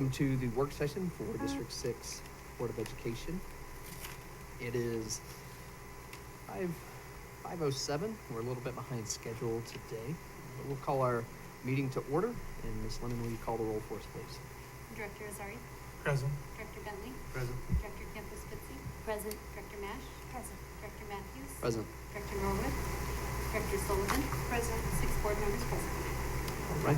welcome to the work session for District 6 Board of Education. It is 5:07. We're a little bit behind schedule today. But we'll call our meeting to order. And Ms. Lemon, will you call the roll for us, please? Director Azari. Present. Director Bentley. Present. Director Campos-Spitzi. Present. Director Mash. Present. Director Matthews. Present. Director Norwood. Director Sullivan. Present. 6 board members present. All right.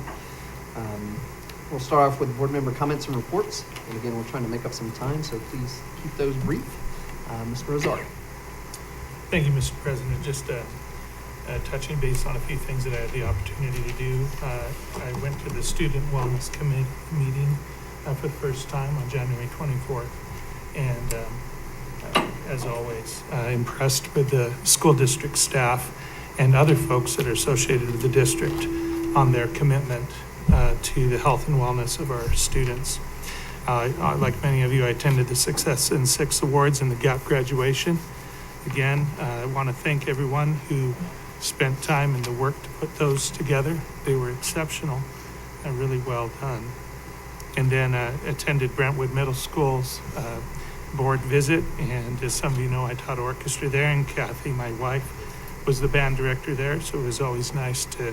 We'll start off with board member comments and reports. And again, we're trying to make up some time, so please keep those brief. Mr. Azari. Thank you, Mr. President. Just touching base on a few things that I had the opportunity to do. I went to the Student Wellness Committee meeting for the first time on January 24th. And as always, impressed with the school district staff and other folks that are associated with the district on their commitment to the health and wellness of our students. Like many of you, I attended the Success in 6 Awards and the GAP graduation. Again, I want to thank everyone who spent time in the work to put those together. They were exceptional and really well done. And then attended Brentwood Middle School's board visit, and as some of you know, I taught orchestra there, and Kathy, my wife, was the band director there, so it was always nice to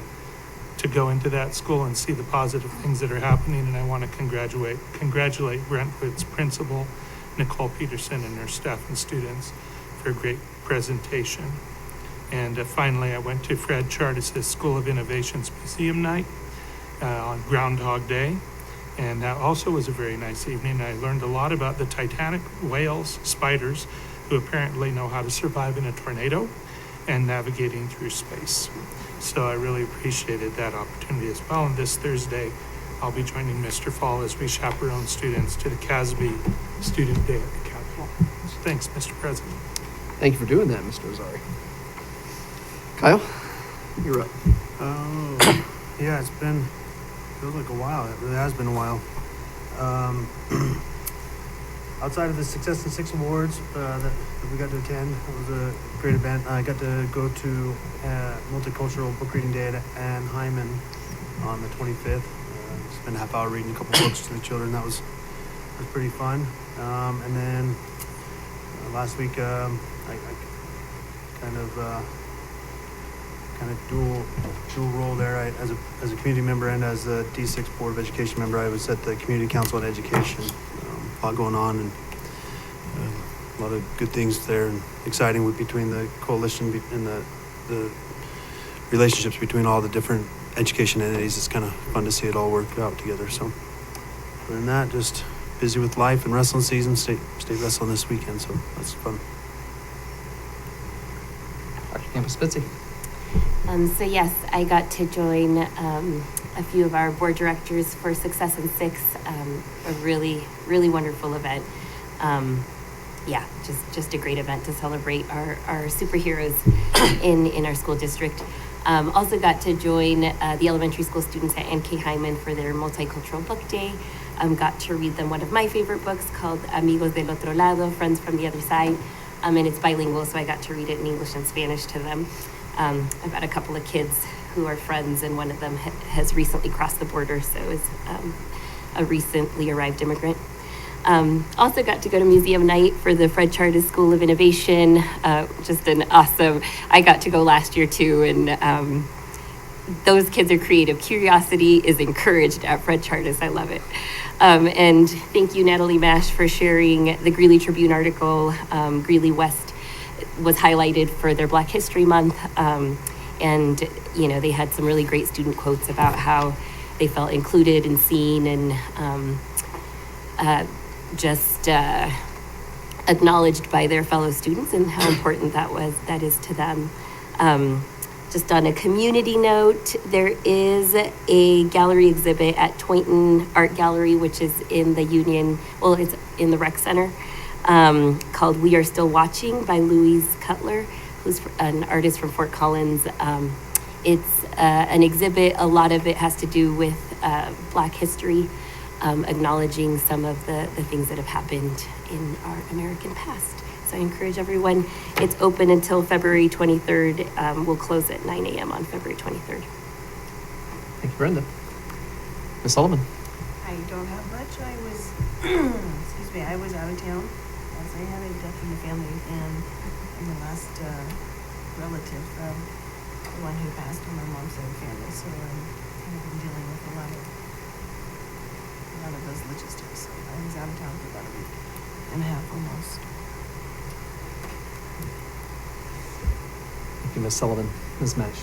go into that school and see the positive things that are happening. And I want to congratulate Brentwood's principal, Nicole Peterson, and her staff and students for a great presentation. And finally, I went to Fred Chartis' School of Innovation's Museum Night on Groundhog Day. And that also was a very nice evening. I learned a lot about the Titanic whales, spiders, who apparently know how to survive in a tornado and navigating through space. So I really appreciated that opportunity as well. And this Thursday, I'll be joining Mr. Fall as we chaperone students to the CASB Student Day at the Capitol. So thanks, Mr. President. Thank you for doing that, Mr. Azari. Kyle, you're up. Yeah, feels like a while. It really has been a while. Outside of the Success in 6 Awards that we got to attend, it was a great event. I got to go to Multicultural Book Reading Day at Ann Hyman on the 25th. Spent a half hour reading a couple books to the children. That was pretty fun. And then last week, I kind of dual role there. As a community member and as a D6 Board of Education member, I was at the Community Council on Education. A lot going on and a lot of good things there, and exciting between the coalition and the relationships between all the different education entities. It's kind of fun to see it all work out together. So other than that, just busy with life and wrestling season. State wrestling this weekend, so that's fun. Dr. Campos-Spitzi. So yes, I got to join a few of our board directors for Success in 6, a really, really wonderful event. Yeah, just a great event to celebrate our superheroes in our school district. Also got to join the elementary school students at NK Hyman for their multicultural book day. Got to read them one of my favorite books called Amigos del Otro Lado, Friends from the Other Side. And it's bilingual, so I got to read it in English and Spanish to them. I've got a couple of kids who are friends, and one of them has recently crossed the border, so is a recently arrived immigrant. Also got to go to museum night for the Fred Chartis School of Innovation. Just an awesome, I got to go last year too, and those kids are creative. Curiosity is encouraged at Fred Chartis. I love it. And thank you, Natalie Mash, for sharing the Greeley Tribune article. Greeley West was highlighted for their Black History Month. And, they had some really great student quotes about how they felt included and seen, and just acknowledged by their fellow students, and how important that is to them. Just on a community note, there is a gallery exhibit at Toynton Art Gallery, which is in the it's in the rec center, called We Are Still Watching by Louise Cutler, who's an artist from Fort Collins. It's an exhibit. A lot of it has to do with Black history, acknowledging some of the things that have happened in our American past. So I encourage everyone. It's open until February 23rd. We'll close at 9 a.m. on February 23rd. Thank you, Brenda. Ms. Sullivan. I don't have much. I was, excuse me, I was out of town as I had a death in the family, and I'm the last relative of the one who passed on my mom's side of the family, so I'm kind of been dealing with a lot of those logistics. So I was out of town for about a week and a half almost. Thank you, Ms. Sullivan. Ms. Mesh.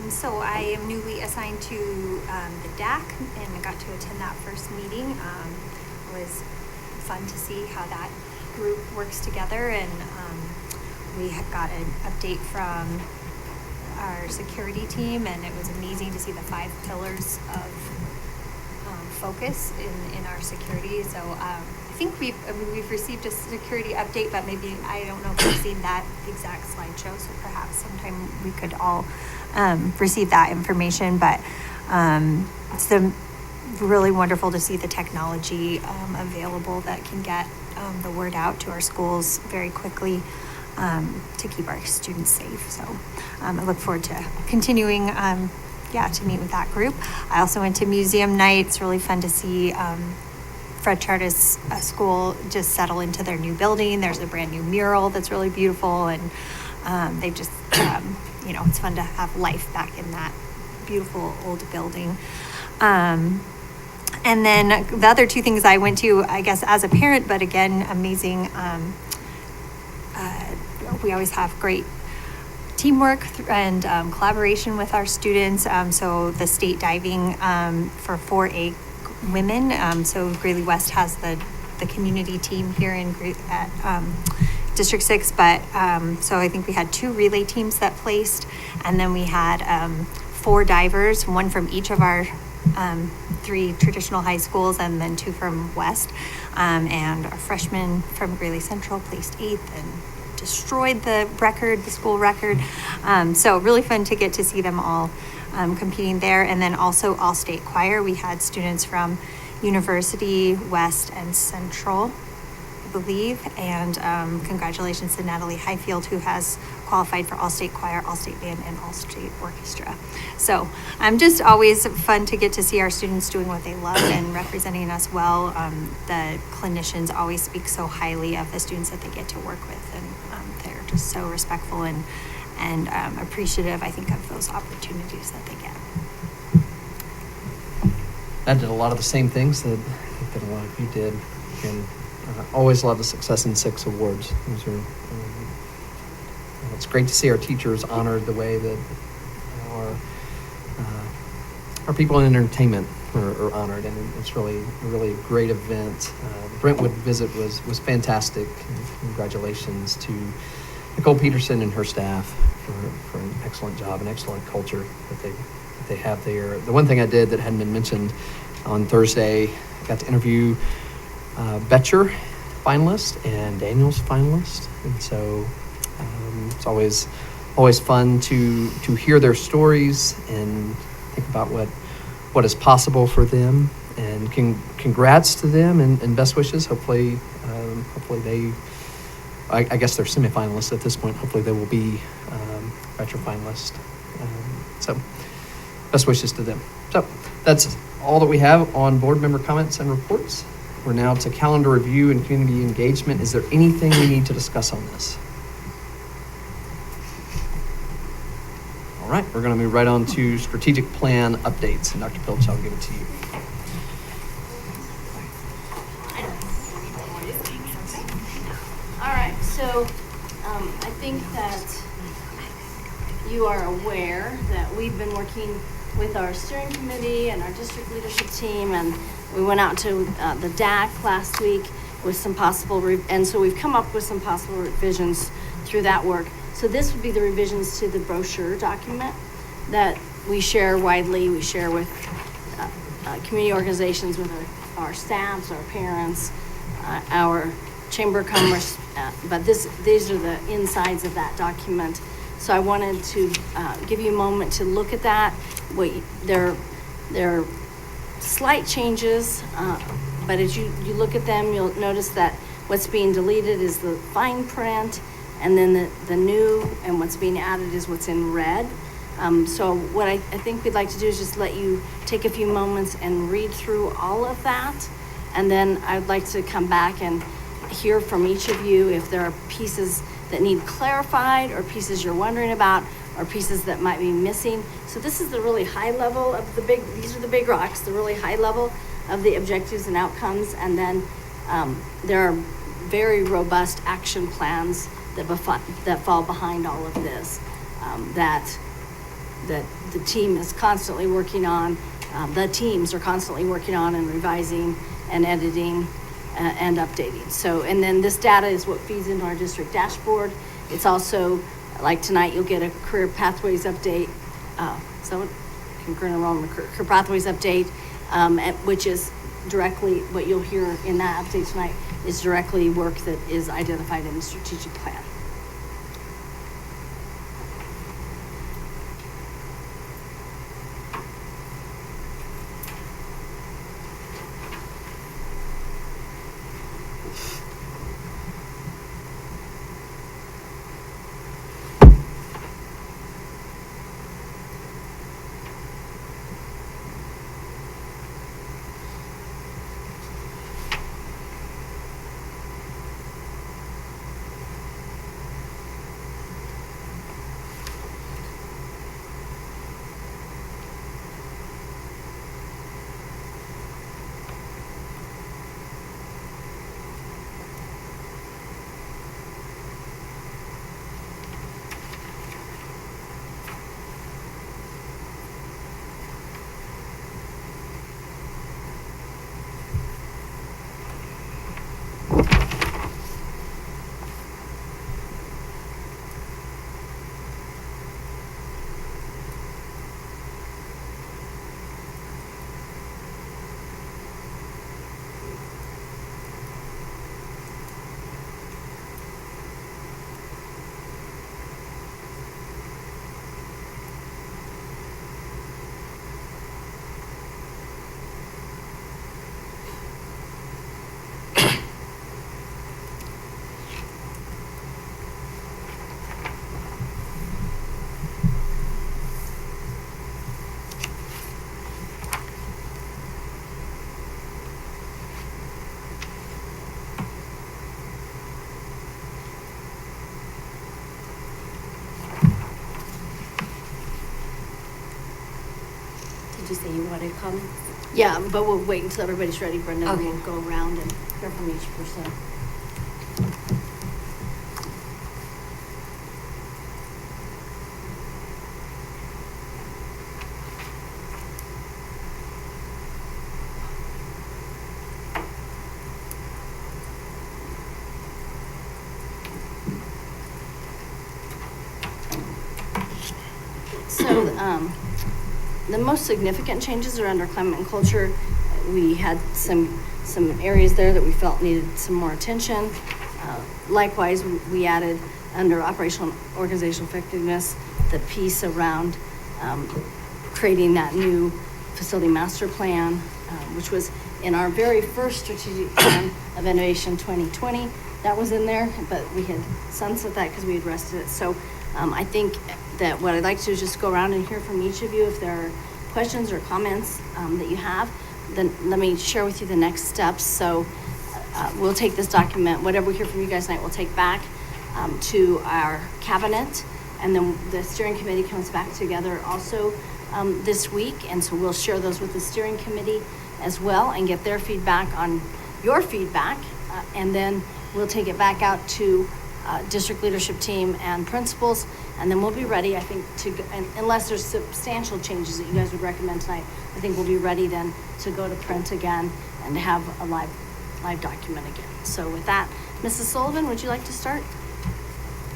So I am newly assigned to the DAC, and I got to attend that first meeting. It was fun to see how that group works together, and we had got an update from our security team, and it was amazing to see the 5 pillars of focus in our security. So I think we've received a security update, but maybe I don't know if we've seen that exact slideshow. So perhaps sometime we could all receive that information. But it's really wonderful to see the technology available that can get the word out to our schools very quickly to keep our students safe. So I look forward to continuing to meet with that group. I also went to museum night. It's really fun to see Fred Chartis School just settle into their new building. There's a brand new mural that's really beautiful, and they've just, it's fun to have life back in that beautiful old building. And then the other 2 things I went to, I guess, as a parent, but again, amazing. We always have great teamwork and collaboration with our students. So the state diving for 4A women. So Greeley West has the community team here at District 6, but so I think we had 2 relay teams that placed, and then we had 4 divers, 1 from each of our 3 traditional high schools, and then 2 from West. And our freshman from Greeley Central placed 8th and destroyed the school record. So really fun to get to see them all competing there. And then also all-state choir. We had students from University, West, and Central, I believe. And congratulations to Natalie Highfield, who has qualified for all-state choir, all-state band, and all-state orchestra. So just always fun to get to see our students doing what they love and representing us well. The clinicians always speak so highly of the students that they get to work with, and they're just so respectful and appreciative, I think, of those opportunities that they get. I did a lot of the same things that a lot of you did, and always love the Success in 6 awards. Those are, it's great to see our teachers honored the way that our people in entertainment are honored, and it's really a great event. The Brentwood visit was fantastic. Congratulations to Nicole Peterson and her staff for an excellent job, an excellent culture that they have there. The one thing I did that hadn't been mentioned on Thursday, I got to interview Betcher finalist and Daniels finalist, and so it's always fun to hear their stories and think about what is possible for them. And congrats to them and best wishes. Hopefully they, I guess they're semifinalists at this point. Hopefully they will be Betcher finalists. So best wishes to them. So that's all that we have on board member comments and reports. We're now to calendar review and community engagement. Is there anything we need to discuss on this? All right, we're going to move right on to strategic plan updates. And Dr. Pilch, I'll give it to you. All right, so I think that you are aware that we've been working with our steering committee and our district leadership team, and we went out to the DAC last week with some possible, and so we've come up with some possible revisions through that work. So this would be the revisions to the brochure document that we share widely. We share with community organizations, with our staffs, our parents, our Chamber of Commerce, but these are the insides of that document. So I wanted to give you a moment to look at that. There are slight changes, but as you look at them, you'll notice that what's being deleted is the fine print, and then the new and what's being added is what's in red. So what I think we'd like to do is just let you take a few moments and read through all of that. And then I'd like to come back and hear from each of you if there are pieces that need clarified, or pieces you're wondering about, or pieces that might be missing. So this is the really high level of these are the big rocks, the really high level of the objectives and outcomes. And then there are very robust action plans that fall behind all of this, that the team is constantly working on, the teams are constantly working on and revising and editing and updating. So, and then this data is what feeds into our district dashboard. It's also, like tonight, you'll get a career pathways update. So concurrent enrollment career pathways update, which is directly what you'll hear in that update tonight is directly work that is identified in the strategic plan. Did you say you wanted comments? Yeah, but we'll wait until everybody's ready, Brenda, and Okay. we'll go around and hear from each person. So, the most significant changes are under climate and culture. We had some areas there that we felt needed some more attention. Likewise, we added under operational and organizational effectiveness, the piece around creating that new facility master plan, which was in our very first strategic plan of Innovation 2020. That was in there, but we had sunset that because we had rested it. So I think that what I'd like to do is just go around and hear from each of you if there are questions or comments that you have. Then let me share with you the next steps. So we'll take this document, whatever we hear from you guys tonight, we'll take back to our cabinet, and then the steering committee comes back together also this week, and so we'll share those with the steering committee as well and get their feedback on your feedback, and then we'll take it back out to district leadership team and principals, and then we'll be ready, I think, unless there's substantial changes that you guys would recommend tonight, I think we'll be ready then to go to print again and to have a live document again. So with that, Mrs. Sullivan, would you like to start?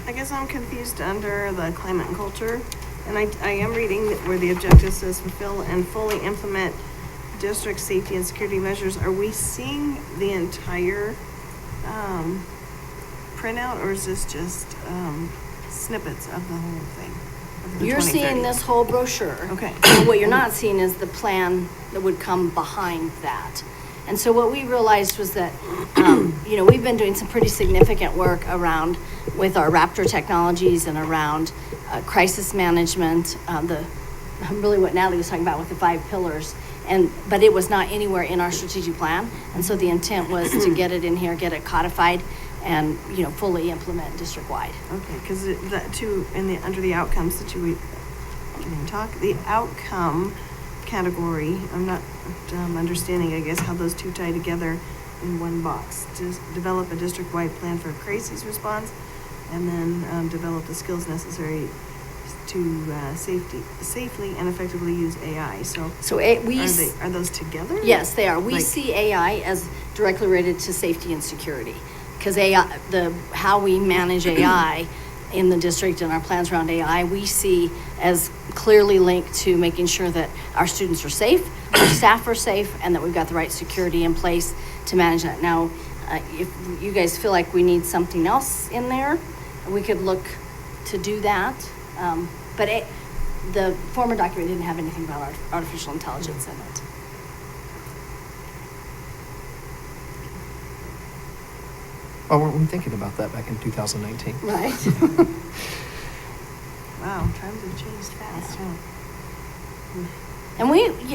I guess I'm confused under the climate and culture, and I am reading where the objective says fulfill and fully implement district safety and security measures. Are we seeing the entire printout, or is this just snippets of the whole thing? Of the You're 2030? seeing this whole brochure. Okay. And what you're not seeing is the plan that would come behind that. And so what we realized was that, we've been doing some pretty significant work around with our Raptor technologies and around crisis management, really what Natalie was talking about with the 5 pillars. But it was not anywhere in our strategic plan. And so the intent was to get it in here, get it codified, and, fully implement district-wide. Okay, because that too, under the outcomes that we can talk, the outcome category, I'm not understanding, I guess, how those two tie together in one box. To develop a district-wide plan for crisis response, and then develop the skills necessary to safely and effectively use AI. So are those together? Yes, they are. We Like- see AI as directly related to safety and security, because how we manage AI in the district and our plans around AI, we see as clearly linked to making sure that our students are safe, our staff are safe, and that we've got the right security in place to manage that. Now, if you guys feel like we need something else in there, we could look to do that. But the former document didn't have anything about artificial intelligence in it. Oh, weren't we thinking about that back in 2019? Right. Wow, times have changed fast, huh? And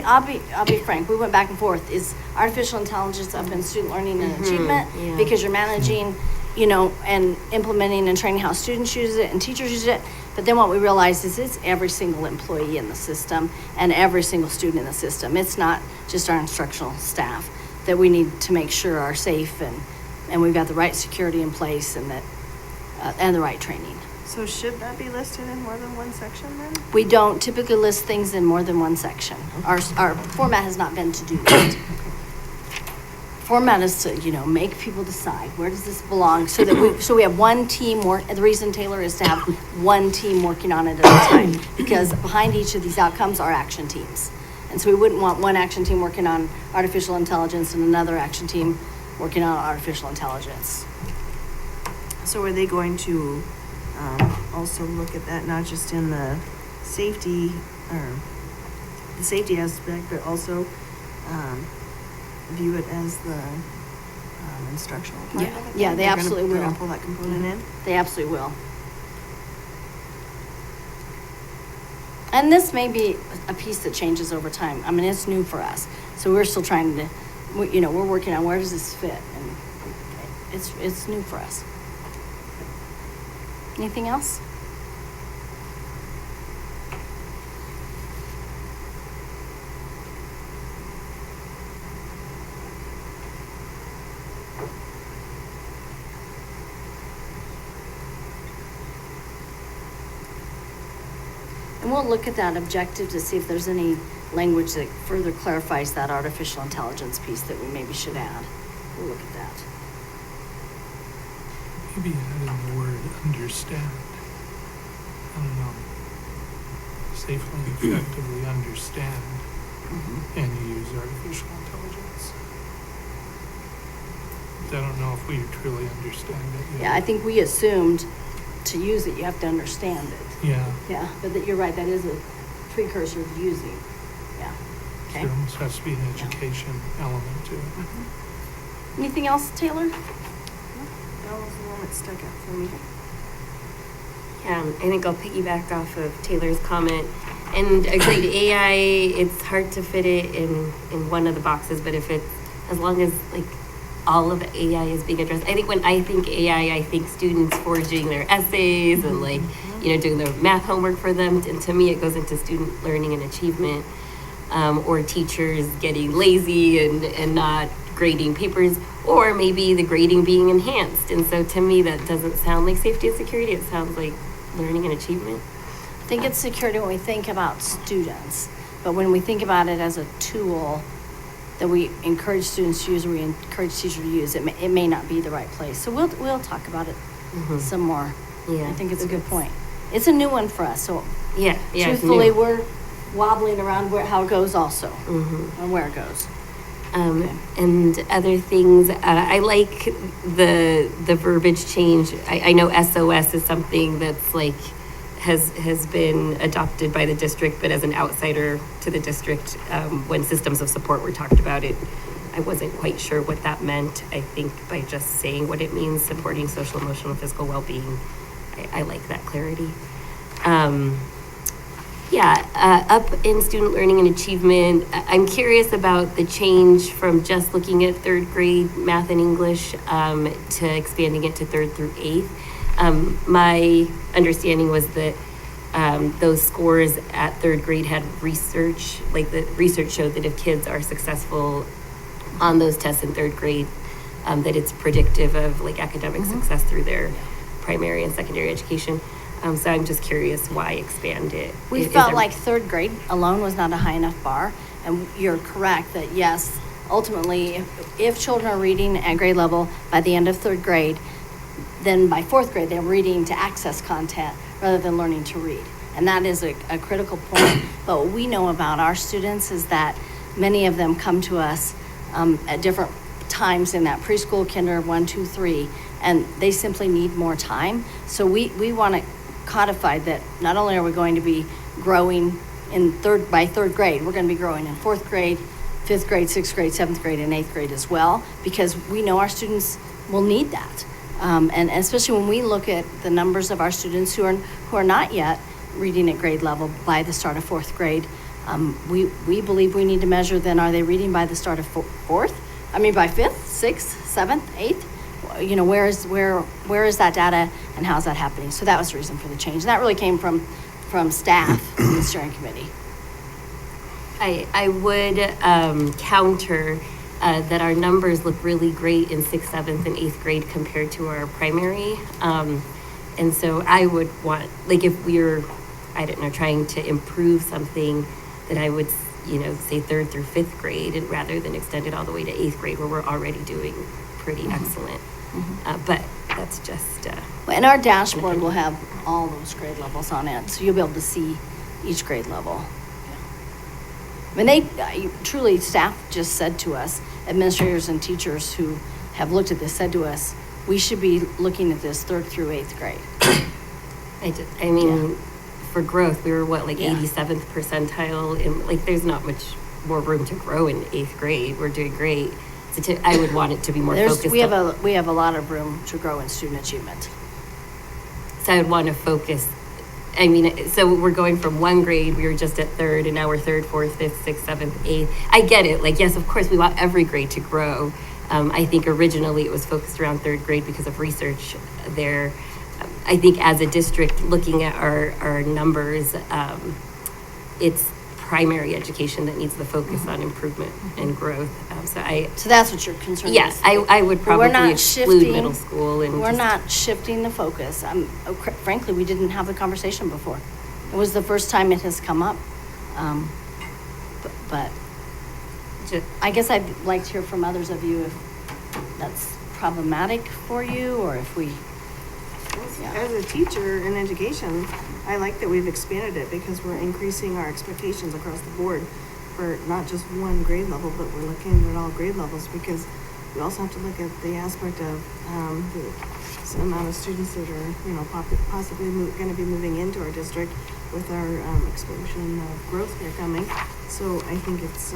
I'll be frank, we went back and forth. Is artificial intelligence up in student learning and achievement? yeah. Because you're managing, and implementing and training how students use it and teachers use it. But then what we realized is it's every single employee in the system and every single student in the system. It's not just our instructional staff that we need to make sure are safe and we've got the right security in place and that and the right training. So should that be listed in more than one section then? We don't typically list things in more than one section. Our format has not been to do that. Format is to, make people decide, where does this belong? So we have one team the reason, Taylor, is to have one team working on it at a time, because behind each of these outcomes are action teams. And so we wouldn't want one action team working on artificial intelligence and another action team working on artificial intelligence. So are they going to also look at that, not just in the safety aspect, but also view it as the instructional part of it? Yeah, they absolutely They're will. gonna pull that component in? They absolutely will. And this may be a piece that changes over time. I mean, it's new for us. So we're still trying to, we're working on where does this fit? And it's new for us. Anything else? And we'll look at that objective to see if there's any language that further clarifies that artificial intelligence piece that we maybe should add. We'll look at that. Maybe add in the word understand. I don't know. Safely, effectively understand and use artificial intelligence. I don't know if we truly understand it yet. Yeah, I think we assumed to use it, you have to understand it. Yeah. Yeah, but you're right, that is a precursor to using. Yeah. Okay. There almost has to be an education element to it. Anything else, Taylor? That was the one that stuck out for me. I think I'll piggyback off of Taylor's comment and agreed. AI, it's hard to fit it in one of the boxes, but as long as all of AI is being addressed. I think when I think AI, I think students forging their essays and doing their math homework for them. And to me, it goes into student learning and achievement, or teachers getting lazy and not grading papers, or maybe the grading being enhanced. And so to me, that doesn't sound like safety and security. It sounds like learning and achievement. I think it's security when we think about students, but when we think about it as a tool that we encourage students to use, or we encourage teachers to use, it may not be the right place. So we'll talk about it some more. Yeah, I think it's a good point. It's a new one for us, so yeah. truthfully, It's new. we're wobbling around how it goes also, and where it goes. And other things, I like the verbiage change. I know SOS is something that's has been adopted by the district, but as an outsider to the district, when systems of support were talked about it, I wasn't quite sure what that meant. I think by just saying what it means, supporting social, emotional, and physical well-being, I like that clarity. Up in student learning and achievement, I'm curious about the change from just looking at third grade math and English to expanding it to third through eighth. My understanding was that those scores at third grade had research, like the research showed that if kids are successful on those tests in third grade, that it's predictive of like academic success through their primary and secondary education. So I'm just curious why expand it? We felt like third grade alone was not a high enough bar. And you're correct that yes, ultimately, if children are reading at grade level by the end of third grade, then by fourth grade, they're reading to access content rather than learning to read. And that is a critical point. But what we know about our students is that many of them come to us at different times in that preschool, kinder, 1, 2, 3, and they simply need more time. So we want to codify that not only are we going to be growing by third grade, we're going to be growing in fourth grade, fifth grade, sixth grade, seventh grade, and eighth grade as well, because we know our students will need that. And especially when we look at the numbers of our students who are not yet reading at grade level by the start of fourth grade, we believe we need to measure then, are they reading by the start of by fifth, sixth, seventh, eighth? You know, where is that data and how's that happening? So that was the reason for the change. And that really came from staff in the steering committee. I would counter that our numbers look really great in 6th, 7th, and 8th grade compared to our primary. And so I would want, like if we're, I don't know, trying to improve something, that I would, say 3rd through 5th grade and rather than extend it all the way to 8th grade where we're already doing pretty excellent. But that's just... and our dashboard will have all those grade levels on it, so you'll be able to see each grade level. I mean, truly, staff just said to us, administrators and teachers who have looked at this said to us, we should be looking at this 3rd through 8th grade. For growth, we were 87th percentile, and there's not much more room to grow in 8th grade. We're doing great. So I would want it to be more focused. We have a lot of room to grow in student achievement. So I would want to focus. So we're going from 1 grade, we were just at 3rd, and now we're 3rd, 4th, 5th, 6th, 7th, 8th. I get it. Yes, of course, we want every grade to grow. I think originally it was focused around 3rd grade because of research there. I think as a district, looking at our numbers, it's primary education that needs the focus on improvement and growth. So that's what your concern is? Yes, I would probably exclude middle school. We're not shifting the focus. Frankly, we didn't have the conversation before. It was the first time it has come up. But I guess I'd like to hear from others of you if that's problematic for you or if we... As a teacher in education, I like that we've expanded it because we're increasing our expectations across the board for not just one grade level, but we're looking at all grade levels because we also have to look at the aspect of the amount of students that are, possibly going to be moving into our district with our explosion of growth here coming. So I think it's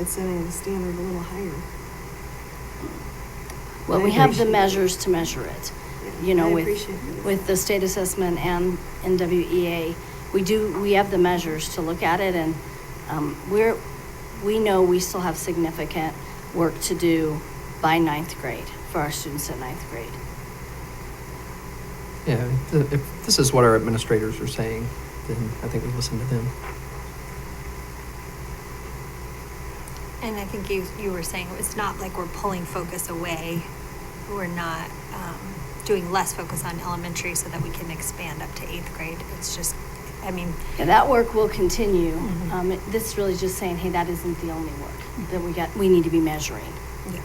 setting the standard a little higher. Well, we have the measures to measure it. With the state assessment and NWEA, we have the measures to look at it, and we know we still have significant work to do by 9th grade for our students at 9th grade. Yeah, if this is what our administrators are saying, then I think we listen to them. And I think you were saying it's not like we're pulling focus away. We're not doing less focus on elementary so that we can expand up to 8th grade. It's just, that work will continue. Mm-hmm. This is really just saying, hey, that isn't the only work that we need to be measuring. Yeah.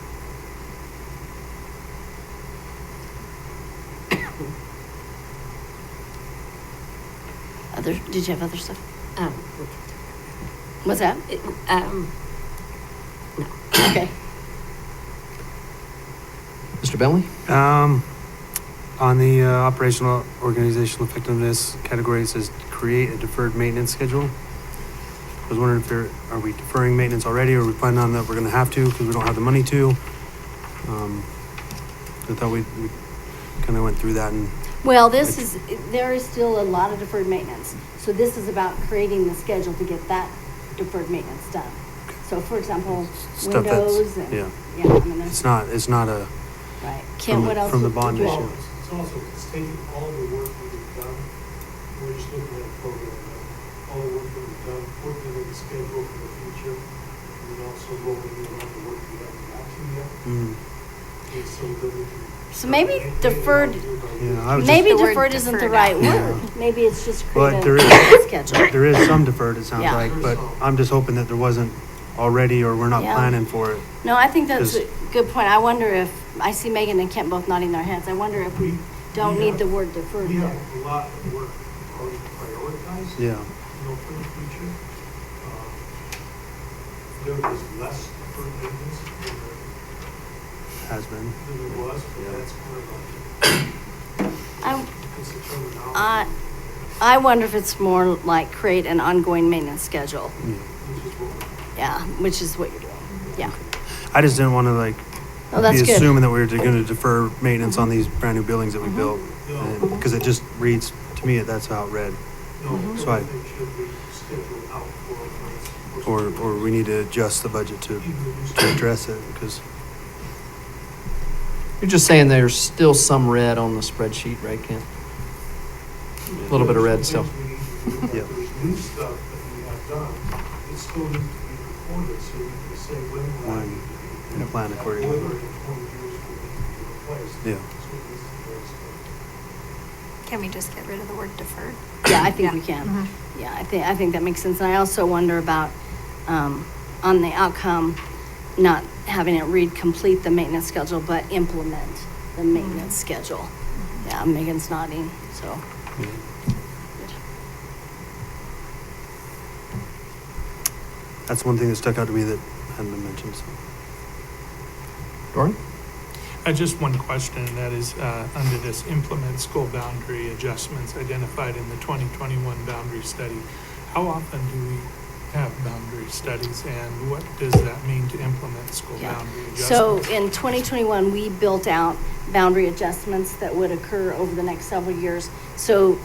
Did you have other stuff? What's that? No. Okay. Mr. Bentley? On the operational organizational effectiveness category, it says create a deferred maintenance schedule. I was wondering if are we deferring maintenance already, or are we planning on that we're gonna have to because we don't have the money to? I thought we kind of went through that and. Well, there is still a lot of deferred maintenance. So this is about creating the schedule to get that deferred maintenance done. So for example, Stuff that's- windows and, yeah. yeah, I mean, there's, It's not a, right. Kim, what else? from the would bond you issue. add? Well, it's also, it's taking all the work that we've done, we're just looking at a program, all the work that we've done, working with the schedule for the future, and then also rolling in on the work we haven't got to yet. Mm. And so that we can. So maybe start maintaining deferred- all the year by Yeah, year. I was Maybe The word deferred isn't the deferred right out. word. Maybe it's just But create there a schedule. there is some deferred, it sounds Yeah. like, but I'm just hoping that there wasn't already, or we're not Yeah. planning for it. No, I think that's a Is- good point. I wonder if, I see Megan and Kent both nodding their heads. I wonder if we don't We need have- the word deferred We have there. a lot of work already prioritized. Yeah. For the future. There is less deferred maintenance Has been. than there was, but Yeah. that's kind of I, it's a terminology. I wonder if it's more like create an ongoing maintenance schedule. Yeah. Which is what we're. Yeah, which is what you're doing. Yeah. I just didn't want to like Oh, that's be good. assuming that we were going to defer maintenance on these brand new buildings that we built. No. Because it just reads, to me, that's how it read. No, So I- everything should be scheduled out for months. Or we need to adjust the budget to address it, because, You're just saying there's still some red on the spreadsheet, right, Kent? A little bit of red still. Yeah. There's new stuff that we have done, it still needs to be recorded, so we can say when will that When- need to be. and plan accordingly. Whether in 20 years will need to be replaced. Yeah. That's what needs to be explained. Can we just get rid of the word deferred? Yeah, I think we Yeah. can. Mhm. Yeah, I think that makes sense. And I also wonder about, on the outcome, not having it read complete the maintenance schedule, but implement the maintenance schedule. Yeah, Megan's nodding, so. yeah. That's one thing that stuck out to me that hadn't been mentioned, so. Doran? Just one question, and that is, under this implement school boundary adjustments identified in the 2021 boundary study, how often do we have boundary studies, and what does that mean to implement school Yeah. boundary So adjustments? in 2021, we built out boundary adjustments that would occur over the next several years. So,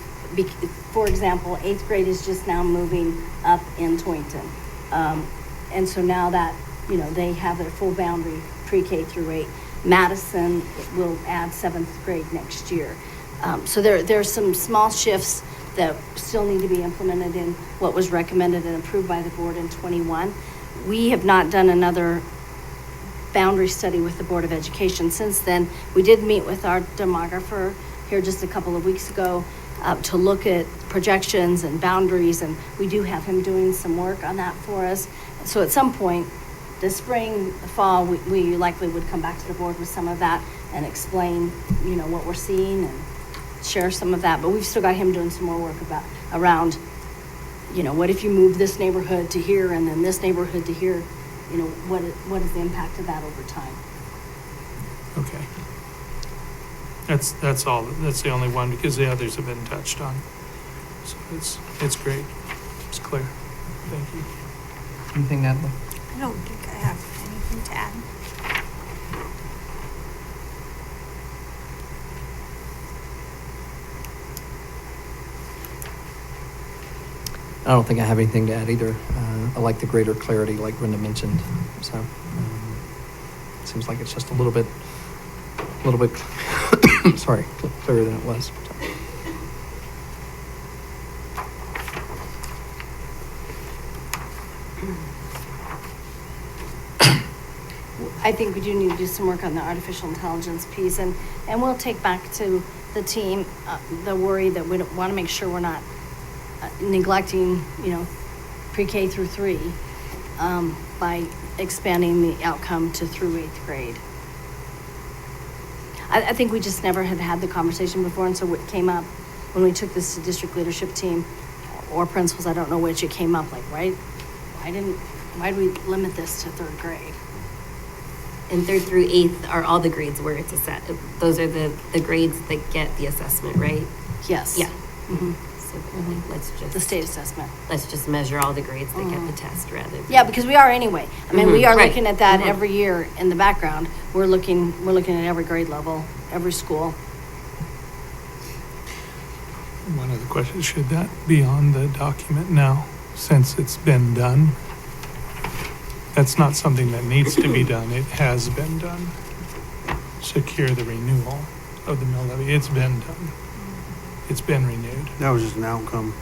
for example, 8th grade is just now moving up in Toynton. And so now that, they have their full boundary pre-K through 8. Madison will add 7th grade next year. So there's some small shifts that still need to be implemented in what was recommended and approved by the board in 21. We have not done another boundary study with the Board of Education since then. We did meet with our demographer here just a couple of weeks ago to look at projections and boundaries, and we do have him doing some work on that for us. So at some point, this spring, fall, we likely would come back to the board with some of that and explain, what we're seeing and share some of that. But we've still got him doing some more work around, what if you move this neighborhood to here and then this neighborhood to here? What is the impact of that over time? Okay. That's all, that's the only one, because the others have been touched on. So it's great, it's clear. Thank you. Anything, Natalie? I don't think I have anything to add. I don't think I have anything to add either. I like the greater clarity, like Brenda mentioned. So, seems like it's just a little bit, sorry, clearer than it was. I think we do need to do some work on the artificial intelligence piece, and we'll take back to the team the worry that we want to make sure we're not neglecting, pre-K through 3 by expanding the outcome to through 8th grade. I think we just never had the conversation before, and so what came up when we took this to district leadership team or principals, I don't know which, it came up like, right? Why do we limit this to 3rd grade? And 3rd through 8th are all the grades where it's a set. Those are the grades that get the assessment, right? Yes. Yeah. Mhm. So really. Let's The just, state assessment. let's just measure all the grades that get the test rather than. Yeah, because we are anyway. I mean, we Mhm, are right. looking at that Mhm. every year in the background. We're looking at every grade level, every school. One other question, should that be on the document now, since it's been done? That's not something that needs to be done, it has been done. Secure the renewal of the mill levy, it's been done. It's been renewed. That was just an outcome.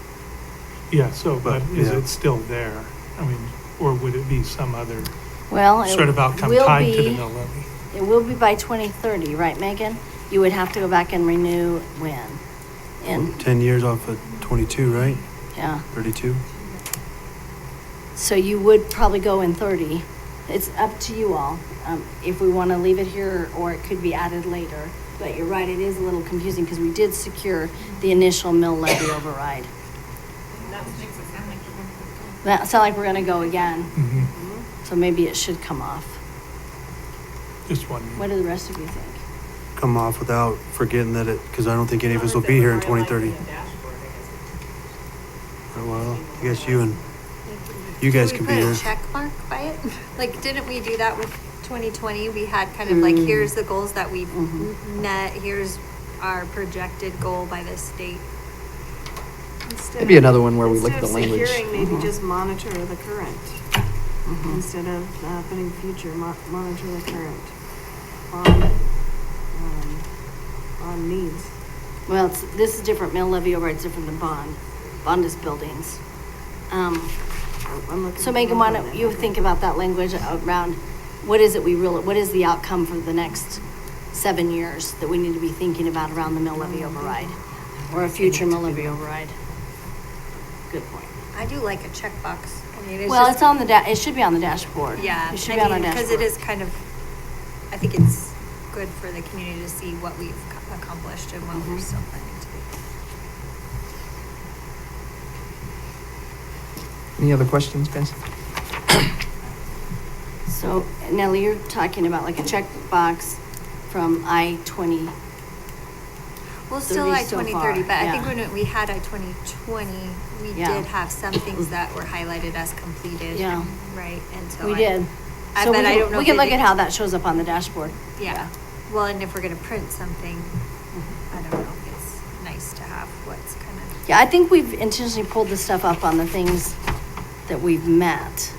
Yeah, so, but is yeah. it still there? I mean, or would it be some other Well, sort of outcome tied to the mill levy? It will be by 2030, right, Megan? You would have to go back and renew when? In, 10 years off of 22, right? yeah. 32? So you would probably go in 30. It's up to you all, if we want to leave it here or it could be added later. But you're right, it is a little confusing because we did secure the initial mill levy override. That sound like we're going to go again, Mhm. so maybe it should come off. Just one. What do the rest of you think? Come off without forgetting that because I don't think any of us will be here in 2030. Oh, well, I guess you guys could be Can we here. put a check mark by it? Like, didn't we do that with 2020? We had kind of like, here's the goals that we've met, here's our projected goal by this date. Maybe another one where we look at the language. Instead of securing, maybe just monitor the current. Instead of putting future, monitor the current on needs. Well, this is different. Mill levy override is different than bond. Bond is buildings. I'm looking So for Megan, why one don't that- you think about that language around what is it what is the outcome for the next 7 years that we need to be thinking about around the mill levy override or a future mill levy override? Good point. I do like a checkbox. I mean, Well, just, it's on it should be on the dashboard. yeah, It should be on our because dashboard. it is kind of, I think it's good for the community to see what we've accomplished and what we're still planning to do. Any other questions, guys? So Nellie, you're talking about like a checkbox from I-20. Well, still 30 I so 2030, far, but I yeah. think when we had I 2020, we Yeah. did have some things that were highlighted as completed. Yeah. Right, and so We did. I So bet I don't know. we if can it look at is- how that shows up on the dashboard. Yeah, well, and if we're gonna print something, I don't know if it's nice to have what's kind of. Yeah, I think we've intentionally pulled this stuff up on the things that we've met.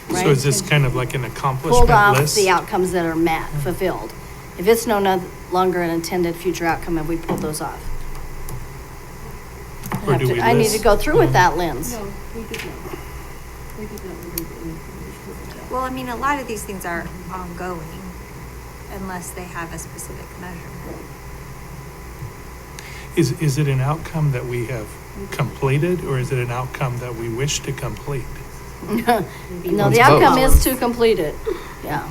So Right. is this kind of like an Pulled accomplishment off list? the outcomes that are met, fulfilled. If it's no longer an intended future outcome, have we pulled those off? Or do we I need to list- go through with that lens. We did not. We did not. Well, I mean, a lot of these things are ongoing unless they have a specific measurement. Is it an outcome that we have completed, or is it an outcome that we wish to complete? No, It's the outcome both. is to complete it, yeah.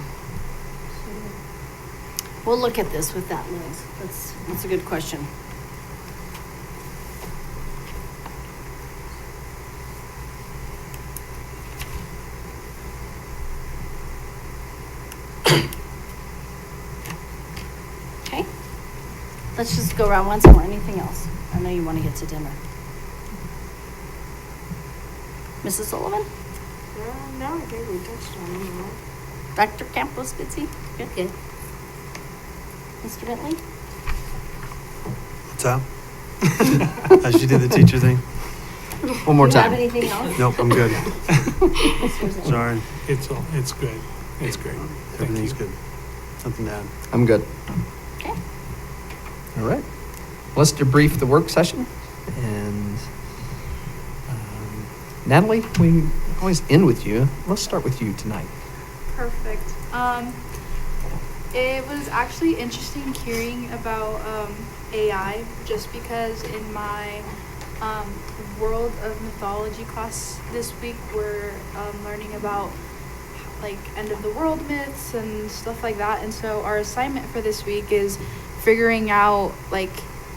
We'll look at this with that lens. That's a good question. Okay, let's just go around once more. Anything else? I know you want to get to dinner. Mrs. Sullivan? No, I think we touched on them all. Dr. Campos, Bitsy? Good. Good. Mr. Bentley? What's that? As she did the teacher thing? One more Do you have time. anything else? Nope, I'm good. Mr. Bentley? Sorry. It's good. It's great. Thank Everything's you. good. Nothing to add. I'm good. Okay. All right. Let's debrief the work session. And Natalie, we always end with you. Let's start with you tonight. Perfect. It was actually interesting hearing about AI, just because in my World of Mythology class this week, we're learning about like end of the world myths and stuff like that. And so our assignment for this week is figuring out, like,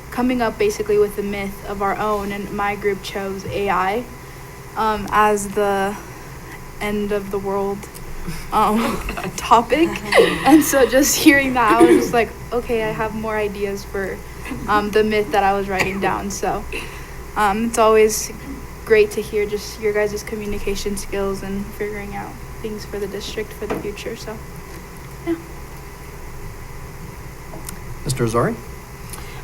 coming up basically with a myth of our own. And my group chose AI as the end of the world topic. And so just hearing that, I was just like, okay, I have more ideas for the myth that I was writing down. So it's always great to hear just your guys' communication skills and figuring out things for the district for the future. So, yeah. Mr. Azari?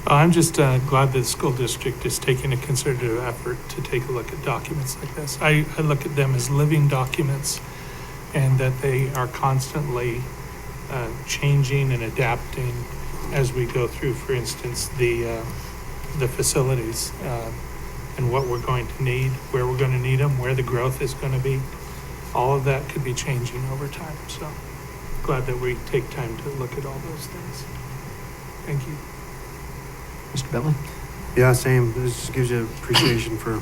I'm just glad that the school district is taking a concerted effort to take a look at documents like this. I look at them as living documents, and that they are constantly changing and adapting as we go through, for instance, the facilities and what we're going to need, where we're going to need them, where the growth is going to be. All of that could be changing over time. So glad that we take time to look at all those things. Thank you. Mr. Bentley? Yeah, same. This just gives you appreciation for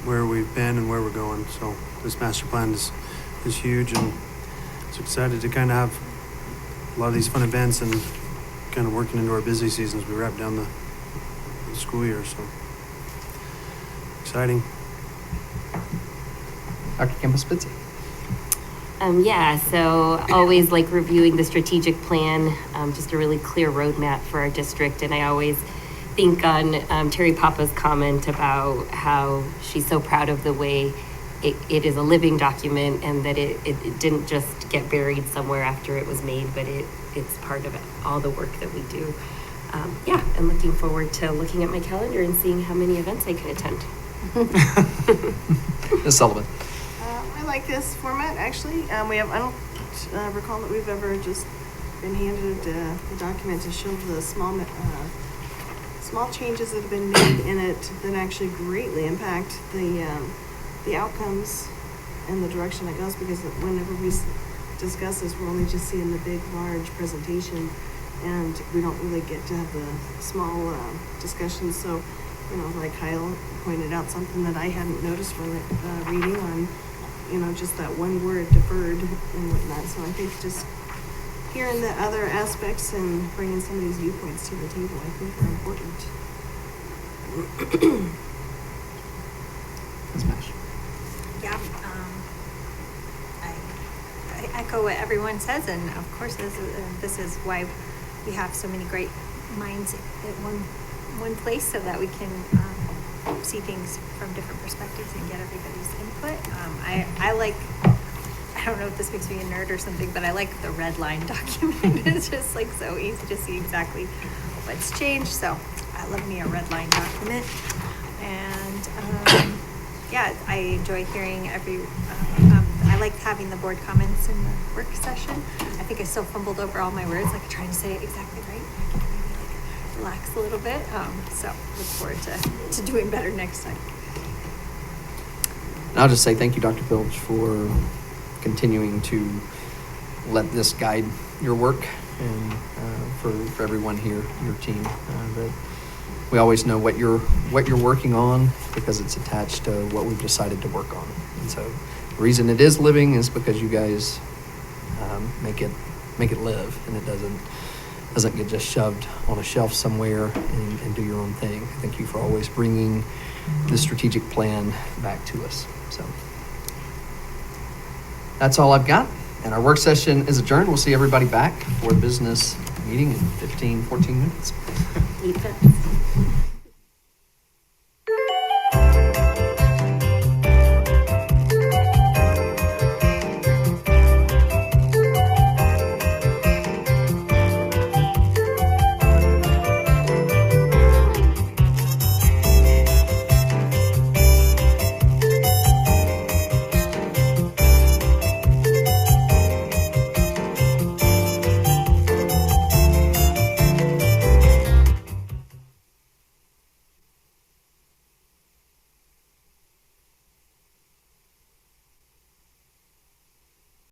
where we've been and where we're going. So this master plan is huge, and it's excited to kind of have a lot of these fun events and kind of working into our busy season as we wrap down the school year. So exciting. Dr. Campbell-Spitzy? Yeah, so always like reviewing the strategic plan, just a really clear roadmap for our district. And I always think on Terry Papa's comment about how she's so proud of the way it is a living document, and that it didn't just get buried somewhere after it was made, but it's part of all the work that we do. Yeah, I'm looking forward to looking at my calendar and seeing how many events I can attend. Ms. Sullivan? I like this format, actually. I don't recall that we've ever just been handed the document to show the small changes that have been made in it that actually greatly impact the outcomes and the direction it goes, because whenever we discuss this, we're only just seeing the big, large presentation, and we don't really get to have the small discussions. So, like Kyle pointed out, something that I hadn't noticed from reading on, just that one word, deferred and whatnot. So I think just hearing the other aspects and bringing some of these viewpoints to the table, I think are important. Ms. Mash? Yeah, I echo what everyone says, and of course this is why we have so many great minds at one place, so that we can see things from different perspectives and get everybody's input. I don't know if this makes me a nerd or something, but I like the red line document. It's just like so easy to see exactly what's changed. So I love me a red line document. And yeah, I enjoy hearing I like having the board comments in the work session. I think I still fumbled over all my words, like trying to say it exactly right. I can maybe relax a little bit. So look forward to doing better next time. And I'll just say thank you, Dr. Pilch, for continuing to let this guide your work, and for everyone here, your team. That we always know what you're working on, because it's attached to what we've decided to work on. And so the reason it is living is because you guys make it live, and it doesn't get just shoved on a shelf somewhere and do your own thing. Thank you for always bringing the strategic plan back to us. So that's all I've got. And our work session is adjourned. We'll see everybody back for the business meeting in 14 minutes. Eat fast.